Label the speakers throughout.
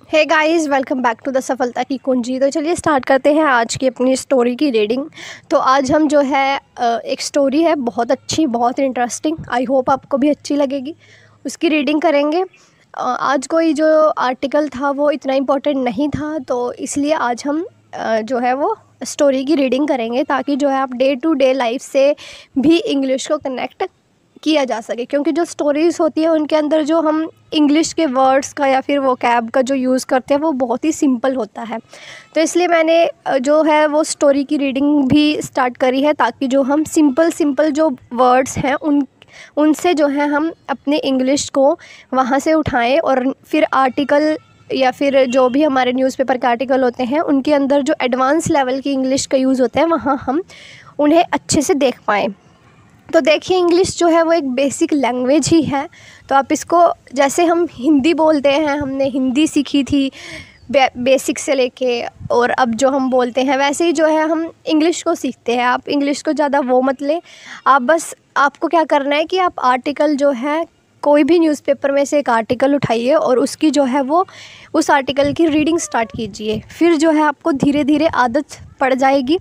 Speaker 1: Hey guys, welcome back to the Safalta ki कुंजी। तो चलिए स्टार्ट करते हैं आज की अपनी स्टोरी की रीडिंग। तो आज हम जो है एक स्टोरी है बहुत अच्छी, बहुत इंटरेस्टिंग, आई होप आपको भी अच्छी लगेगी, उसकी रीडिंग करेंगे। आज कोई जो आर्टिकल था वो इतना इम्पोर्टेंट नहीं था, तो इसलिए आज हम जो है वो स्टोरी की रीडिंग करेंगे, ताकि जो है आप डे टू डे लाइफ से भी इंग्लिश को कनेक्ट किया जा सके। क्योंकि जो स्टोरीज़ होती है उनके अंदर जो हम इंग्लिश के वर्ड्स का या फिर वो कैब का जो यूज़ करते हैं वो बहुत ही सिंपल होता है। तो इसलिए मैंने जो है वो स्टोरी की रीडिंग भी स्टार्ट करी है, ताकि जो हम सिंपल जो वर्ड्स हैं उनसे जो है हम अपने इंग्लिश को वहाँ से उठाएं, और फिर आर्टिकल या फिर जो भी हमारे न्यूज़पेपर के आर्टिकल होते हैं उनके अंदर जो एडवांस लेवल की इंग्लिश का यूज़ होता है वहाँ हम उन्हें अच्छे से देख पाएँ। तो देखिए, इंग्लिश जो है वो एक बेसिक लैंग्वेज ही है। तो आप इसको, जैसे हम हिंदी बोलते हैं, हमने हिंदी सीखी थी बेसिक से लेके, और अब जो हम बोलते हैं वैसे ही जो है हम इंग्लिश को सीखते हैं। आप इंग्लिश को ज़्यादा वो मत लें, आप बस आपको क्या करना है कि आप आर्टिकल जो है कोई भी न्यूज़पेपर में से एक आर्टिकल उठाइए और उसकी जो है वो उस आर्टिकल की रीडिंग स्टार्ट कीजिए। फिर जो है आपको धीरे धीरे आदत पड़ जाएगी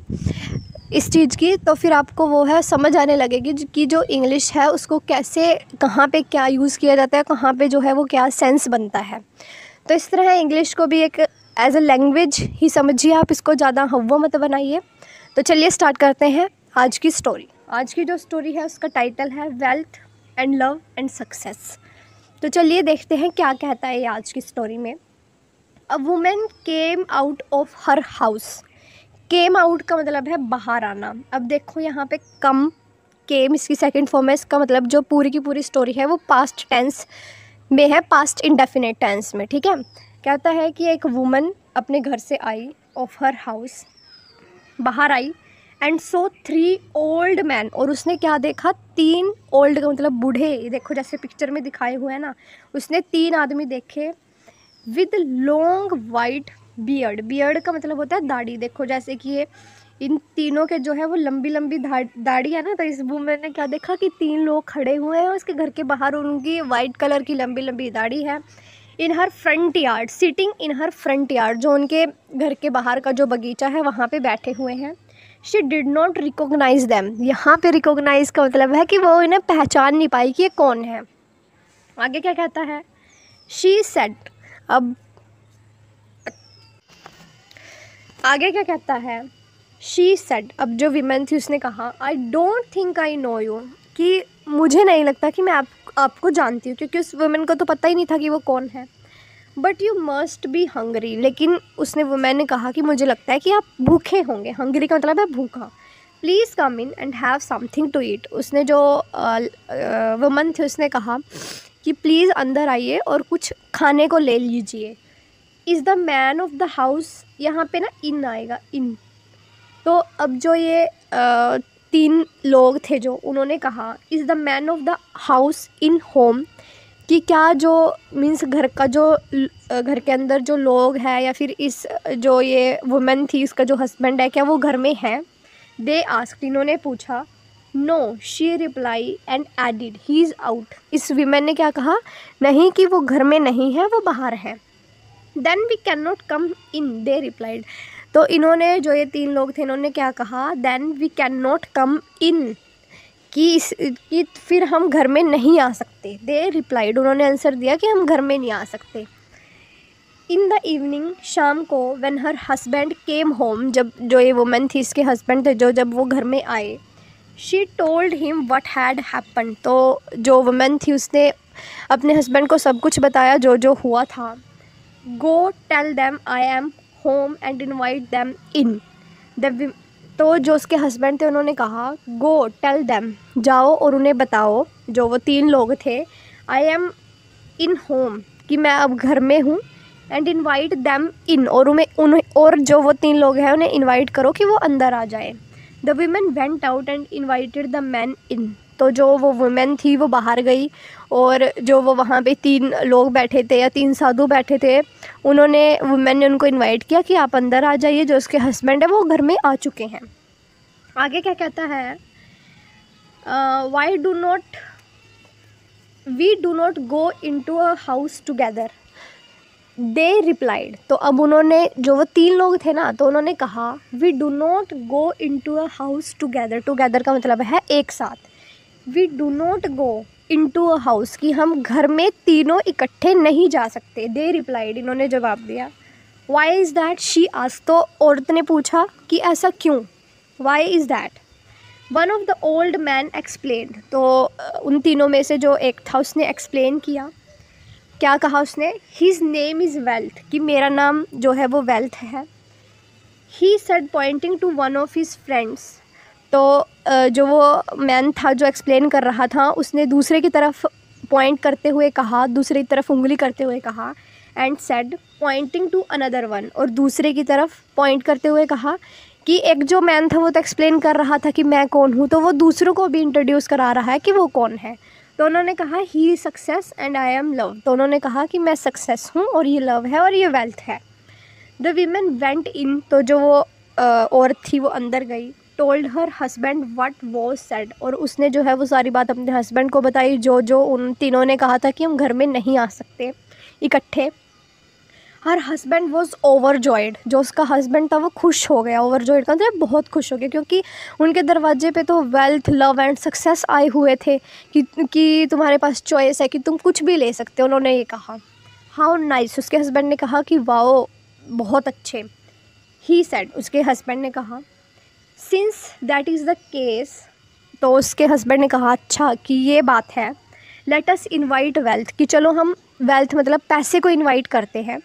Speaker 1: इस चीज़ की, तो फिर आपको वो है समझ आने लगेगी कि जो इंग्लिश है उसको कैसे, कहाँ पे क्या यूज़ किया जाता है, कहाँ पे जो है वो क्या सेंस बनता है। तो इस तरह इंग्लिश को भी एक एज अ लैंग्वेज ही समझिए आप, इसको ज़्यादा हव्वा मत बनाइए। तो चलिए स्टार्ट करते हैं आज की स्टोरी। आज की जो स्टोरी है उसका टाइटल है wealth and love and success. तो चलिए देखते हैं क्या कहता है ये आज की स्टोरी में। A women came out of her house. Came out का मतलब है बाहर आना। अब देखो यहाँ पे कम, केम इसकी सेकंड फॉर्म है। इसका मतलब जो पूरी की पूरी स्टोरी है वो पास्ट टेंस में है, पास्ट इंडेफिनिट टेंस में, ठीक है। कहता है कि एक वुमन अपने घर से आई, ऑफ हर हाउस, बाहर आई, एंड सो 3 ओल्ड मैन, और उसने क्या देखा, 3 ओल्ड का मतलब बूढ़े, देखो जैसे पिक्चर में दिखाए हुए हैं ना, उसने 3 आदमी देखे, with long white beard. Beard का मतलब होता है दाढ़ी। देखो जैसे कि ये इन तीनों के जो है वो लंबी लंबी दाढ़ी है ना, तो इस वुमेन ने क्या देखा कि 3 लोग खड़े हुए हैं उसके घर के बाहर, उनकी वाइट कलर की लंबी लंबी दाढ़ी है। In her front yard, sitting in her front yard, जो उनके घर के बाहर का जो बगीचा है वहाँ पे बैठे हुए हैं। She did not recognise them. यहाँ पे रिकोगनाइज का मतलब है कि वो इन्हें पहचान नहीं पाई कि ये कौन है। आगे क्या कहता है, शी सेड, अब आगे क्या कहता है, शी सेड, अब जो विमेन थी उसने कहा, I don't think I know you, कि मुझे नहीं लगता कि मैं आपको जानती हूँ, क्योंकि उस वुमेन को तो पता ही नहीं था कि वो कौन है। But you must be Hungary, लेकिन उसने वुमेन ने कहा कि मुझे लगता है कि आप भूखे होंगे। हंगरी का मतलब है भूखा। Please come in and have something to eat. उसने जो वुमन थी उसने कहा कि प्लीज़ अंदर आइए और कुछ खाने को ले लीजिए। Is the man of the house, यहाँ पे ना इन आएगा, इन। तो अब जो ये 3 लोग थे जो, उन्होंने कहा is the man of the house in home, कि क्या जो मीन्स घर का जो घर के अंदर जो लोग हैं, या फिर इस जो ये वुमेन थी उसका जो हस्बैंड है क्या वो घर में है। दे आस्क्ड, इन्होंने पूछा। No, she reply and added, he is out. इस विमेन ने क्या कहा, नहीं कि वो घर में नहीं है, वो बाहर है। Then we can not come in, they replied. तो इन्होंने, जो ये 3 लोग थे, इन्होंने क्या कहा, then we can not come in, कि फिर हम घर में नहीं आ सकते। दे रिप्लाइड, उन्होंने आंसर दिया कि हम घर में नहीं आ सकते। इन द इवनिंग, शाम को, when her husband came home, जब जो ये वुमेन थी इसके हस्बैंड थे जो, जब वो घर में आए, she told him what had happen. तो जो वुमेन थी उसने अपने हस्बैंड को सब कुछ बताया जो जो हुआ था। Go tell them I am home and invite them in. तो जो उसके हस्बैंड थे उन्होंने कहा, गो टेल देम, जाओ और उन्हें बताओ, जो वो 3 लोग थे, आई एम इन होम, कि मैं अब घर में हूँ, एंड इनवाइट देम इन, और और जो वो 3 लोग हैं उन्हें इनवाइट करो कि वो अंदर आ जाए। The women went out and invited the man in. तो जो वो वुमेन थी वो बाहर गई, और जो वो वहाँ पे 3 लोग बैठे थे या 3 साधु बैठे थे, उन्होंने, वुमेन ने उनको इनवाइट किया कि आप अंदर आ जाइए, जो उसके हस्बैंड है वो घर में आ चुके हैं। आगे क्या कहता है, we do not go into a house together. They replied, तो अब उन्होंने, जो वो 3 लोग थे ना, तो उन्होंने कहा we do not go into a house together. Together का मतलब है एक साथ। We do not go into a house, कि हम घर में तीनों इकट्ठे नहीं जा सकते। दे रिप्लाइड, इन्होंने जवाब दिया। Why is that, she asked, तो औरत ने पूछा कि ऐसा क्यों, why is that. One of the old man explained, तो उन तीनों में से जो एक था उसने एक्सप्लेन किया। क्या कहा उसने, हिज नेम इज़ वेल्थ, कि मेरा नाम जो है वो वेल्थ है। He said pointing to one of his friends, तो जो वो मैन था जो एक्सप्लेन कर रहा था, उसने दूसरे की तरफ पॉइंट करते हुए कहा, दूसरे की तरफ उंगली करते हुए कहा, and said pointing to another one, और दूसरे की तरफ पॉइंट करते हुए कहा कि एक जो मैन था वो तो एक्सप्लेन कर रहा था कि मैं कौन हूँ, तो वो दूसरों को भी इंट्रोड्यूस करा रहा है कि वो कौन है। तो उन्होंने कहा he is success and I am love, तो उन्होंने कहा कि मैं सक्सेस हूँ और ये लव है और ये वेल्थ है। द वीमेन वेंट इन, तो जो वो औरत थी वो अंदर गई। Told her husband what was said, और उसने जो है वो सारी बात अपने हस्बैंड को बताई, जो जो उन तीनों ने कहा था कि हम घर में नहीं आ सकते इकट्ठे। हर हस्बैंड वॉज ओवरजॉयड, जो उसका हस्बैंड था वो खुश हो गया। ओवरजॉयड का मतलब बहुत खुश हो गया, क्योंकि उनके दरवाजे पे तो वेल्थ, लव एंड सक्सेस आए हुए थे कि तुम्हारे पास चॉइस है कि तुम कुछ भी ले सकते हो। उन्होंने ये कहा। हाउ नाइस, उसके हस्बैंड ने कहा कि वाओ, बहुत अच्छे। ही सेड, उसके हस्बैंड ने कहा। Since that is the case, तो उसके हस्बैंड ने कहा अच्छा कि ये बात है। लेट अस इनवाइट वेल्थ, कि चलो हम वेल्थ मतलब पैसे को इनवाइट करते हैं।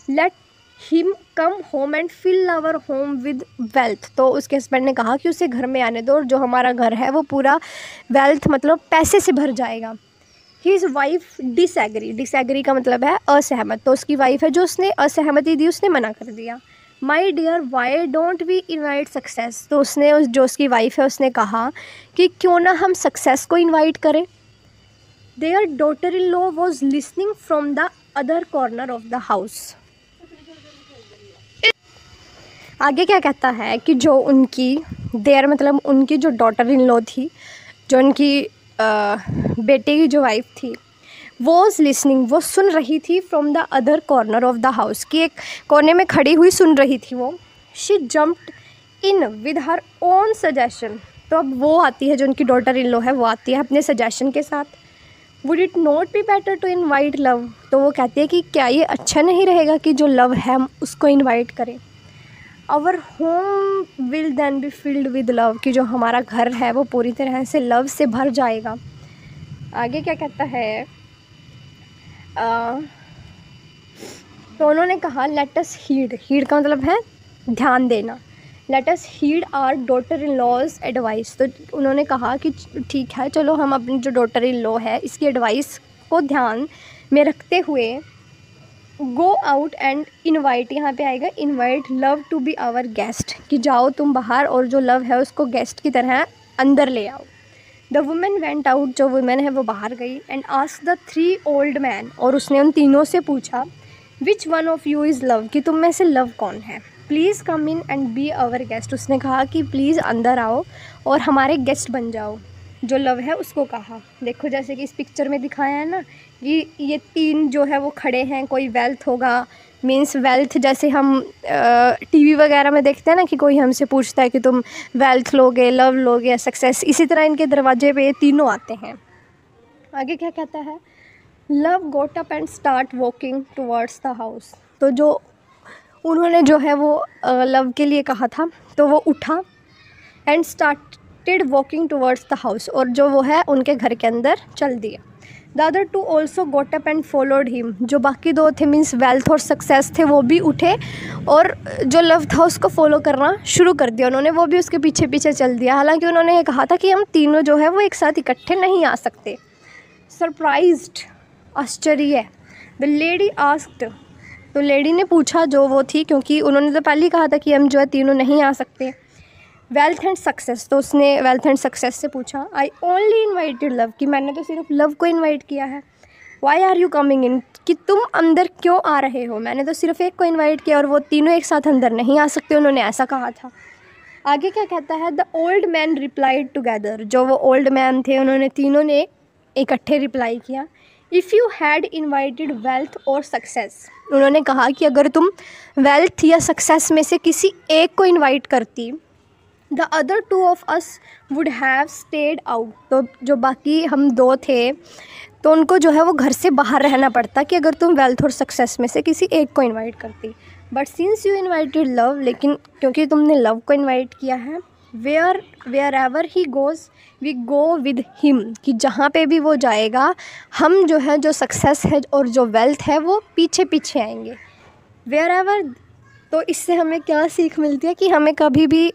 Speaker 1: Let him come home and fill our home with wealth, तो उसके हस्बैंड ने कहा कि उसे घर में आने दो और जो हमारा घर है वो पूरा वेल्थ मतलब पैसे से भर जाएगा। हिज वाइफ डिसएग्री, डिसएग्री का मतलब है असहमत, तो उसकी वाइफ है जो उसने असहमति दी, उसने मना कर दिया। My dear why don't we invite success, तो उसने जो उसकी वाइफ है उसने कहा कि क्यों ना हम सक्सेस को इन्वाइट करें। There daughter in law was listening from the other corner of the house. आगे क्या कहता है कि जो उनकी देयर मतलब उनकी जो डॉटर इन लॉ थी, जो उनकी बेटे की जो वाइफ थी, वॉज लिसनिंग, वो सुन रही थी from the other corner of the house, की एक कोने में खड़ी हुई सुन रही थी वो। She jumped in with her own suggestion, तो अब वो आती है, जो उनकी डॉटर इन लॉ है वो आती है अपने सजेशन के साथ। Would it not be better to invite love, तो वो कहती है कि क्या ये अच्छा नहीं रहेगा कि जो लव है हम उसको इन्वाइट करें। Our home will then be filled with love, कि जो हमारा घर है वो पूरी तरह से लव से भर जाएगा। आगे क्या कहता है, तो उन्होंने कहा लेट अस हीड, हीड का मतलब है ध्यान देना। Let us heed our daughter in law's advice, तो उन्होंने कहा कि ठीक है चलो हम अपनी जो डॉटर इन लॉ है इसकी एडवाइस को ध्यान में रखते हुए गो आउट एंड इनवाइट, यहाँ पे आएगा invite love to be our guest, कि जाओ तुम बाहर और जो लव है उसको गेस्ट की तरह अंदर ले आओ। द वुमेन वेंट आउट, जो वुमेन है वो बाहर गई। And asked the 3 old man, और उसने उन तीनों से पूछा which one of you is love, कि तुम में से लव कौन है। Please come in and be our guest, उसने कहा कि प्लीज़ अंदर आओ और हमारे गेस्ट बन जाओ। जो लव है उसको कहा। देखो जैसे कि इस पिक्चर में दिखाया है ना कि ये 3 जो है वो खड़े हैं, कोई वेल्थ होगा, मीन्स वेल्थ जैसे हम टीवी वगैरह में देखते हैं ना कि कोई हमसे पूछता है कि तुम वेल्थ लोगे, लव लोगे या सक्सेस, इसी तरह इनके दरवाजे पे ये तीनों आते हैं। आगे क्या कहता है, love goat up and start walking towards the house, तो जो उन्होंने जो है वो लव के लिए कहा था, तो वो उठा and started walking towards the house, और जो वो है उनके घर के अंदर चल दिया। The other 2 also goat up and followed him, जो बाकी 2 थे मीन्स वेल्थ और सक्सेस थे, वो भी उठे और जो लव था उसको फॉलो करना शुरू कर दिया उन्होंने, वो भी उसके पीछे पीछे चल दिया। हालांकि उन्होंने ये कहा था कि हम तीनों जो है वो एक साथ इकट्ठे नहीं आ सकते। सरप्राइज्ड, आश्चर्य। द लेडी आस्क्ड, तो लेडी ने पूछा, जो वो थी, क्योंकि उन्होंने तो पहले ही कहा था कि हम जो है तीनों नहीं आ सकते। वेल्थ एंड सक्सेस, तो उसने वेल्थ एंड सक्सेस से पूछा आई ओनली इन्वाइटेड लव, कि मैंने तो सिर्फ लव को इन्वाइट किया है। Why are you coming in, कि तुम अंदर क्यों आ रहे हो, मैंने तो सिर्फ एक को इन्वाइट किया और वो तीनों एक साथ अंदर नहीं आ सकते, उन्होंने ऐसा कहा था। आगे क्या कहता है, the old man replied together, जो वो ओल्ड मैन थे उन्होंने तीनों ने इकट्ठे रिप्लाई किया if you had invited wealth और सक्सेस, उन्होंने कहा कि अगर तुम वेल्थ या सक्सेस में से किसी एक को इनवाइट करती, the other two of us would have stayed out, तो जो बाकी हम दो थे तो उनको जो है वो घर से बाहर रहना पड़ता कि अगर तुम वेल्थ और सक्सेस में से किसी एक को इनवाइट करती। But since you invited love, लेकिन क्योंकि तुमने लव को इनवाइट किया है, wherever he goes we go with him, कि जहाँ पे भी वो जाएगा हम जो है, जो सक्सेस है और जो वेल्थ है वो पीछे पीछे आएंगे। वेयर एवर, तो इससे हमें क्या सीख मिलती है कि हमें कभी भी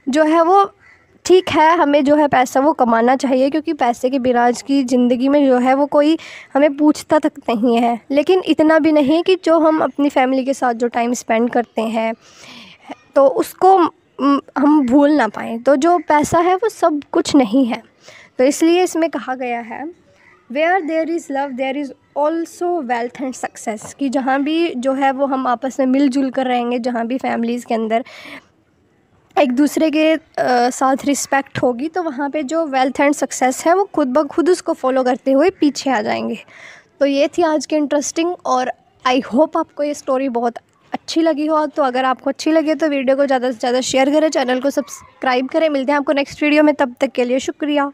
Speaker 1: जो है वो, ठीक है हमें जो है पैसा वो कमाना चाहिए, क्योंकि पैसे के बिना आज की ज़िंदगी में जो है वो कोई हमें पूछता तक नहीं है, लेकिन इतना भी नहीं कि जो हम अपनी फैमिली के साथ जो टाइम स्पेंड करते हैं तो उसको हम भूल ना पाएँ। तो जो पैसा है वो सब कुछ नहीं है। तो इसलिए इसमें कहा गया है where there is love there is also wealth and success, कि जहाँ भी जो है वो हम आपस में मिलजुल कर रहेंगे, जहाँ भी फैमिलीज़ के अंदर एक दूसरे के साथ रिस्पेक्ट होगी, तो वहाँ पे जो वेल्थ एंड सक्सेस है वो खुद ब खुद उसको फॉलो करते हुए पीछे आ जाएंगे। तो ये थी आज की इंटरेस्टिंग, और आई होप आपको ये स्टोरी बहुत अच्छी लगी हो। तो अगर आपको अच्छी लगे तो वीडियो को ज़्यादा से ज़्यादा शेयर करें, चैनल को सब्सक्राइब करें। मिलते हैं आपको नेक्स्ट वीडियो में, तब तक के लिए शुक्रिया।